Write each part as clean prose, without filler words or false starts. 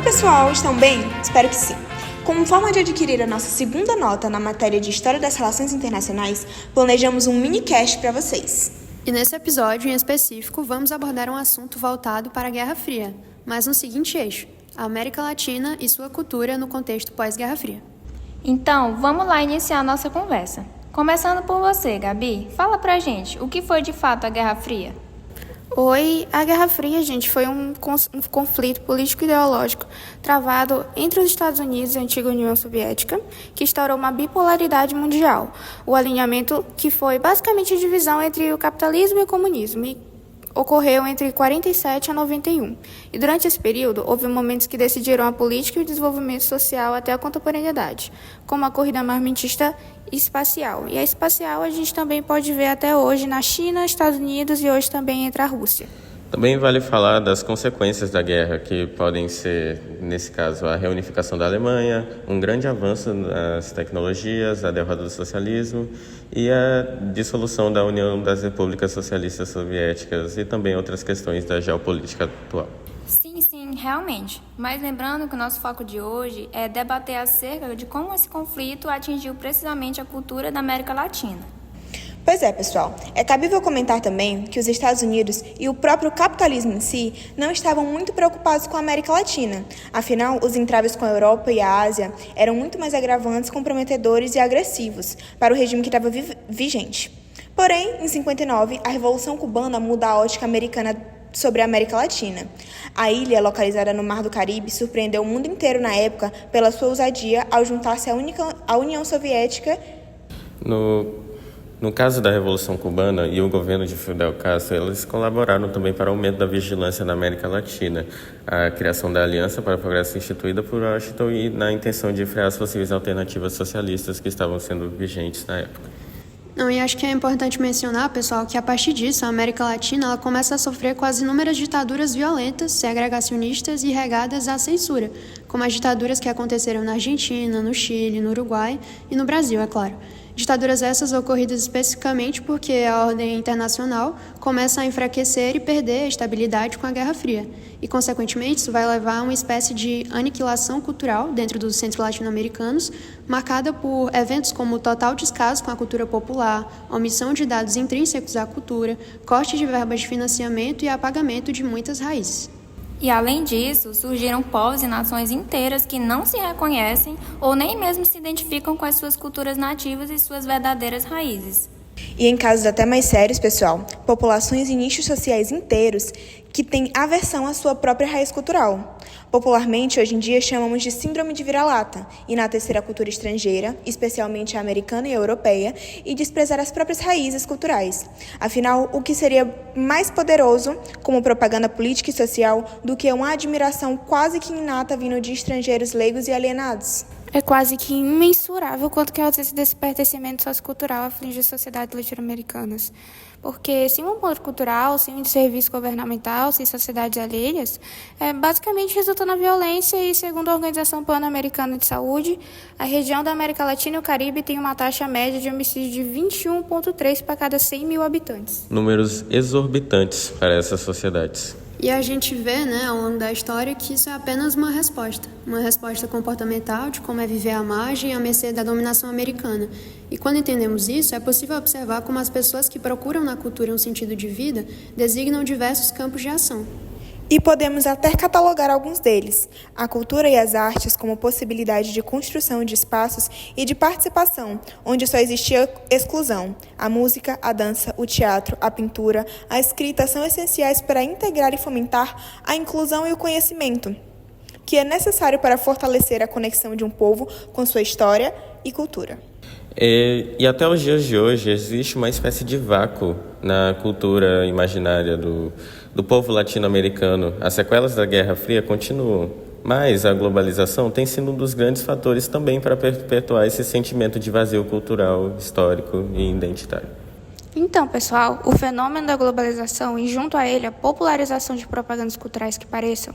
Oi pessoal, estão bem? Espero que sim. Como forma de adquirir a nossa segunda nota na matéria de História das Relações Internacionais, planejamos um mini-cast para vocês. E nesse episódio em específico, vamos abordar um assunto voltado para a Guerra Fria, mas no seguinte eixo: a América Latina e sua cultura no contexto pós-Guerra Fria. Então, vamos lá iniciar a nossa conversa. Começando por você, Gabi, fala pra gente, o que foi de fato a Guerra Fria? Oi, a Guerra Fria, gente, foi um conflito político-ideológico travado entre os Estados Unidos e a antiga União Soviética, que instaurou uma bipolaridade mundial, o alinhamento que foi basicamente a divisão entre o capitalismo e o comunismo, e ocorreu entre 47 a 91. E durante esse período, houve momentos que decidiram a política e o desenvolvimento social até a contemporaneidade, como a corrida armamentista espacial. E a espacial a gente também pode ver até hoje na China, Estados Unidos e hoje também entre a Rússia. Também vale falar das consequências da guerra, que podem ser, nesse caso, a reunificação da Alemanha, um grande avanço nas tecnologias, a derrota do socialismo e a dissolução da União das Repúblicas Socialistas Soviéticas e também outras questões da geopolítica atual. Sim, realmente. Mas lembrando que o nosso foco de hoje é debater acerca de como esse conflito atingiu precisamente a cultura da América Latina. Pois é, pessoal. É cabível comentar também que os Estados Unidos e o próprio capitalismo em si não estavam muito preocupados com a América Latina. Afinal, os entraves com a Europa e a Ásia eram muito mais agravantes, comprometedores e agressivos para o regime que estava vigente. Porém, em 59, a Revolução Cubana muda a ótica americana sobre a América Latina. A ilha, localizada no Mar do Caribe, surpreendeu o mundo inteiro na época pela sua ousadia ao juntar-se à União Soviética. No caso da Revolução Cubana e o governo de Fidel Castro, eles colaboraram também para o aumento da vigilância na América Latina, a criação da Aliança para o Progresso instituída por Washington e na intenção de frear as possíveis alternativas socialistas que estavam sendo vigentes na época. E acho que é importante mencionar, pessoal, que a partir disso a América Latina ela começa a sofrer com as inúmeras ditaduras violentas, segregacionistas e regadas à censura, como as ditaduras que aconteceram na Argentina, no Chile, no Uruguai e no Brasil, é claro. Ditaduras essas ocorridas especificamente porque a ordem internacional começa a enfraquecer e perder a estabilidade com a Guerra Fria. E, consequentemente, isso vai levar a uma espécie de aniquilação cultural dentro dos centros latino-americanos, marcada por eventos como o total descaso com a cultura popular, omissão de dados intrínsecos à cultura, corte de verbas de financiamento e apagamento de muitas raízes. E além disso, surgiram povos e nações inteiras que não se reconhecem ou nem mesmo se identificam com as suas culturas nativas e suas verdadeiras raízes. E em casos até mais sérios, pessoal, populações e nichos sociais inteiros que têm aversão à sua própria raiz cultural. Popularmente, hoje em dia, chamamos de síndrome de vira-lata, enaltecer a cultura estrangeira, especialmente a americana e a europeia, e desprezar as próprias raízes culturais. Afinal, o que seria mais poderoso, como propaganda política e social, do que uma admiração quase que inata vindo de estrangeiros leigos e alienados? É quase que imensurável quanto que a ausência desse pertencimento sociocultural aflige as sociedades latino-americanas. Porque sem um ponto cultural, sem um serviço governamental, sem sociedades alheias, basicamente resulta na violência e, segundo a Organização Pan-Americana de Saúde, a região da América Latina e o Caribe tem uma taxa média de homicídio de 21,3 para cada 100 mil habitantes. Números exorbitantes para essas sociedades. E a gente vê, ao longo da história, que isso é apenas uma resposta comportamental de como é viver à margem e à mercê da dominação americana. E quando entendemos isso, é possível observar como as pessoas que procuram na cultura um sentido de vida designam diversos campos de ação. E podemos até catalogar alguns deles: a cultura e as artes como possibilidade de construção de espaços e de participação, onde só existia exclusão. A música, a dança, o teatro, a pintura, a escrita são essenciais para integrar e fomentar a inclusão e o conhecimento, que é necessário para fortalecer a conexão de um povo com sua história e cultura. E até os dias de hoje existe uma espécie de vácuo na cultura imaginária do povo latino-americano. As sequelas da Guerra Fria continuam, mas a globalização tem sido um dos grandes fatores também para perpetuar esse sentimento de vazio cultural, histórico e identitário. Então, pessoal, o fenômeno da globalização e, junto a ele, a popularização de propagandas culturais que pareçam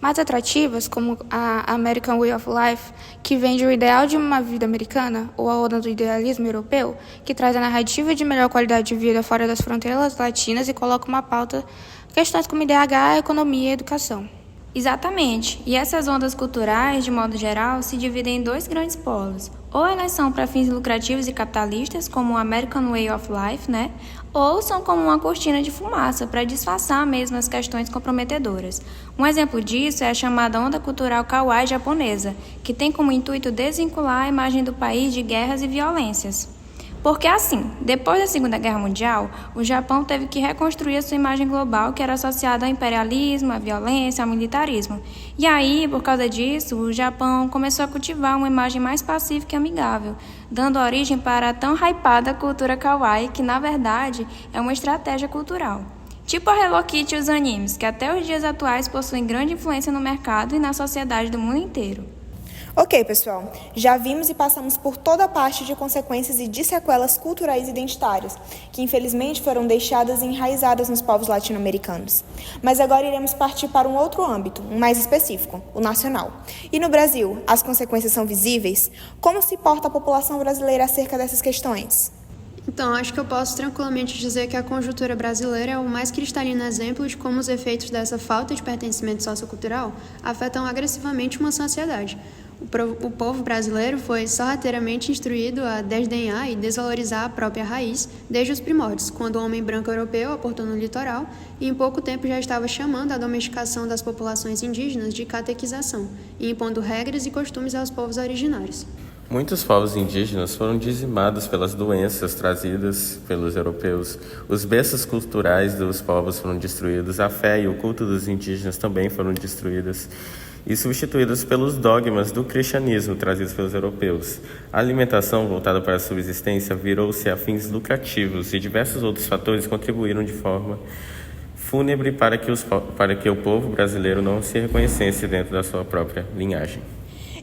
mais atrativas, como a American Way of Life, que vende o ideal de uma vida americana, ou a onda do idealismo europeu, que traz a narrativa de melhor qualidade de vida fora das fronteiras latinas e coloca uma pauta questões como IDH, economia e educação. Exatamente, e essas ondas culturais, de modo geral, se dividem em dois grandes polos. Ou elas são para fins lucrativos e capitalistas, como o American Way of Life, né? Ou são como uma cortina de fumaça para disfarçar mesmo as questões comprometedoras. Um exemplo disso é a chamada onda cultural kawaii japonesa, que tem como intuito desvincular a imagem do país de guerras e violências. Porque assim, depois da Segunda Guerra Mundial, o Japão teve que reconstruir a sua imagem global, que era associada ao imperialismo, à violência, ao militarismo. E aí, por causa disso, o Japão começou a cultivar uma imagem mais pacífica e amigável, dando origem para a tão hypada cultura kawaii, que na verdade é uma estratégia cultural. Tipo a Hello Kitty e os animes, que até os dias atuais possuem grande influência no mercado e na sociedade do mundo inteiro. Ok, pessoal, já vimos e passamos por toda a parte de consequências e de sequelas culturais e identitárias, que infelizmente foram deixadas e enraizadas nos povos latino-americanos. Mas agora iremos partir para um outro âmbito, um mais específico, o nacional. E no Brasil, as consequências são visíveis? Como se porta a população brasileira acerca dessas questões? Então, acho que eu posso tranquilamente dizer que a conjuntura brasileira é o mais cristalino exemplo de como os efeitos dessa falta de pertencimento sociocultural afetam agressivamente uma sociedade. O povo brasileiro foi sorrateiramente instruído a desdenhar e desvalorizar a própria raiz desde os primórdios, quando o homem branco europeu aportou no litoral e em pouco tempo já estava chamando a domesticação das populações indígenas de catequização e impondo regras e costumes aos povos originários. Muitos povos indígenas foram dizimados pelas doenças trazidas pelos europeus. Os berços culturais dos povos foram destruídos, a fé e o culto dos indígenas também foram destruídos e substituídos pelos dogmas do cristianismo trazidos pelos europeus. A alimentação voltada para a subsistência virou-se a fins lucrativos e diversos outros fatores contribuíram de forma fúnebre para que o povo brasileiro não se reconhecesse dentro da sua própria linhagem.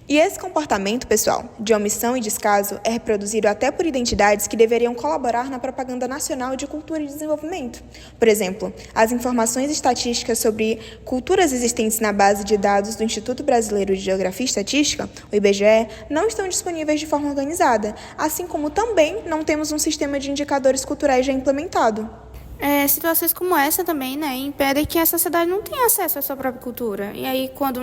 E esse comportamento, pessoal, de omissão e descaso é reproduzido até por identidades que deveriam colaborar na propaganda nacional de cultura e desenvolvimento. Por exemplo, as informações estatísticas sobre culturas existentes na base de dados do Instituto Brasileiro de Geografia e Estatística, o IBGE, não estão disponíveis de forma organizada, assim como também não temos um sistema de indicadores culturais já implementado. Situações como essa também, impedem que a sociedade não tenha acesso à sua própria cultura. E aí, quando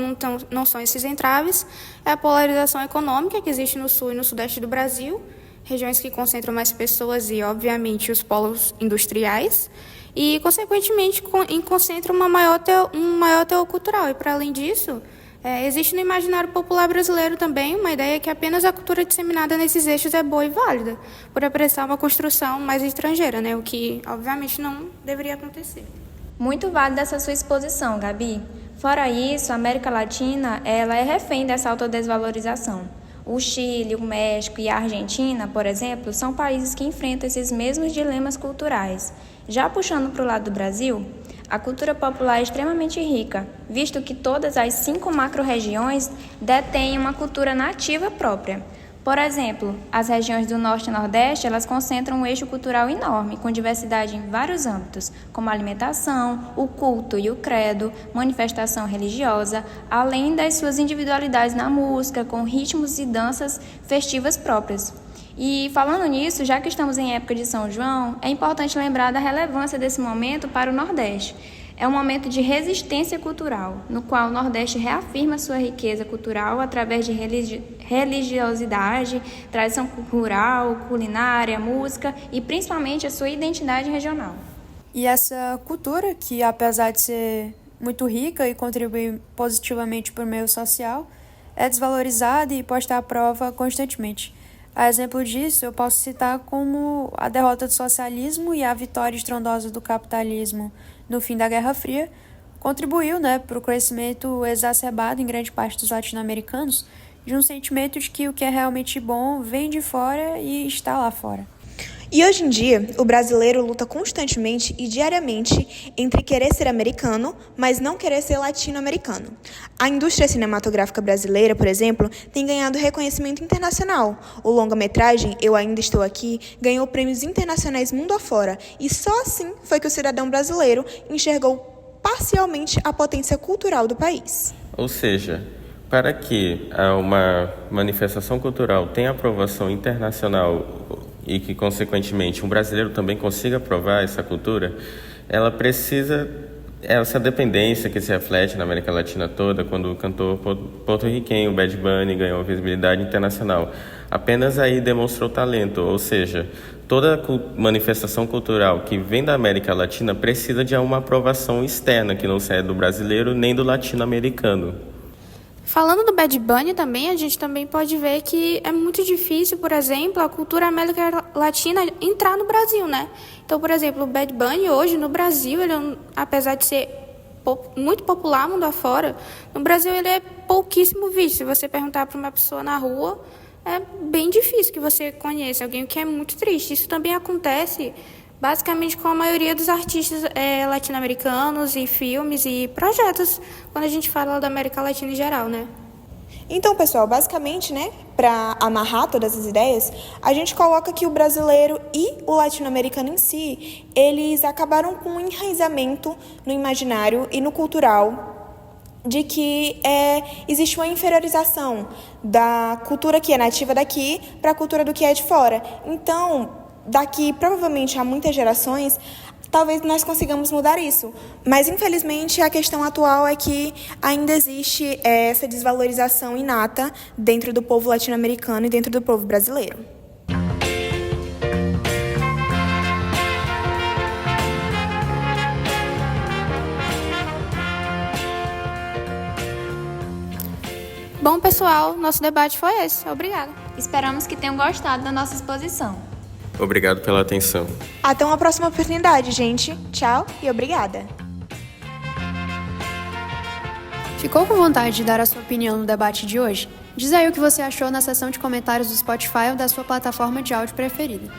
não são esses entraves, é a polarização econômica que existe no sul e no sudeste do Brasil, regiões que concentram mais pessoas e, obviamente, os polos industriais, e, consequentemente, concentram um maior teor cultural. E, para além disso, existe no imaginário popular brasileiro também uma ideia que apenas a cultura disseminada nesses eixos é boa e válida, por apresentar uma construção mais estrangeira, o que, obviamente, não deveria acontecer. Muito válida essa sua exposição, Gabi. Fora isso, a América Latina ela é refém dessa autodesvalorização. O Chile, o México e a Argentina, por exemplo, são países que enfrentam esses mesmos dilemas culturais. Já puxando para o lado do Brasil, a cultura popular é extremamente rica, visto que todas as 5 macro-regiões detêm uma cultura nativa própria. Por exemplo, as regiões do Norte e Nordeste, elas concentram um eixo cultural enorme, com diversidade em vários âmbitos, como a alimentação, o culto e o credo, manifestação religiosa, além das suas individualidades na música, com ritmos e danças festivas próprias. E falando nisso, já que estamos em época de São João, é importante lembrar da relevância desse momento para o Nordeste. É um momento de resistência cultural, no qual o Nordeste reafirma sua riqueza cultural através de religiosidade, tradição rural, culinária, música e principalmente a sua identidade regional. E essa cultura, que apesar de ser muito rica e contribuir positivamente para o meio social, é desvalorizada e posta à prova constantemente. A exemplo disso, eu posso citar como a derrota do socialismo e a vitória estrondosa do capitalismo no fim da Guerra Fria contribuiu para o crescimento exacerbado em grande parte dos latino-americanos de um sentimento de que o que é realmente bom vem de fora e está lá fora. E hoje em dia, o brasileiro luta constantemente e diariamente entre querer ser americano, mas não querer ser latino-americano. A indústria cinematográfica brasileira, por exemplo, tem ganhado reconhecimento internacional. O longa-metragem Eu Ainda Estou Aqui ganhou prêmios internacionais mundo afora, e só assim foi que o cidadão brasileiro enxergou parcialmente a potência cultural do país. Ou seja, para que uma manifestação cultural tenha aprovação internacional e que, consequentemente, um brasileiro também consiga aprovar essa cultura, ela precisa essa dependência que se reflete na América Latina toda quando o cantor porto-riquenho Bad Bunny ganhou visibilidade internacional. Apenas aí demonstrou talento, ou seja, toda manifestação cultural que vem da América Latina precisa de uma aprovação externa que não sai do brasileiro nem do latino-americano. Falando do Bad Bunny também, a gente também pode ver que é muito difícil, por exemplo, a cultura América Latina entrar no Brasil, né? Então, por exemplo, o Bad Bunny hoje no Brasil, apesar de ser muito popular mundo afora, no Brasil ele é pouquíssimo visto. Se você perguntar para uma pessoa na rua, é bem difícil que você conheça alguém, o que é muito triste. Isso também acontece basicamente com a maioria dos artistas latino-americanos e filmes e projetos, quando a gente fala da América Latina em geral, né? Então, pessoal, basicamente, né, para amarrar todas as ideias, a gente coloca que o brasileiro e o latino-americano em si, eles acabaram com um enraizamento no imaginário e no cultural de que existe uma inferiorização da cultura que é nativa daqui para a cultura do que é de fora. Então, daqui provavelmente a muitas gerações, talvez nós consigamos mudar isso. Mas, infelizmente, a questão atual é que ainda existe essa desvalorização inata dentro do povo latino-americano e dentro do povo brasileiro. Bom, pessoal, nosso debate foi esse. Obrigada. Esperamos que tenham gostado da nossa exposição. Obrigado pela atenção. Até uma próxima oportunidade, gente. Tchau e obrigada. Ficou com vontade de dar a sua opinião no debate de hoje? Diz aí o que você achou na seção de comentários do Spotify ou da sua plataforma de áudio preferida.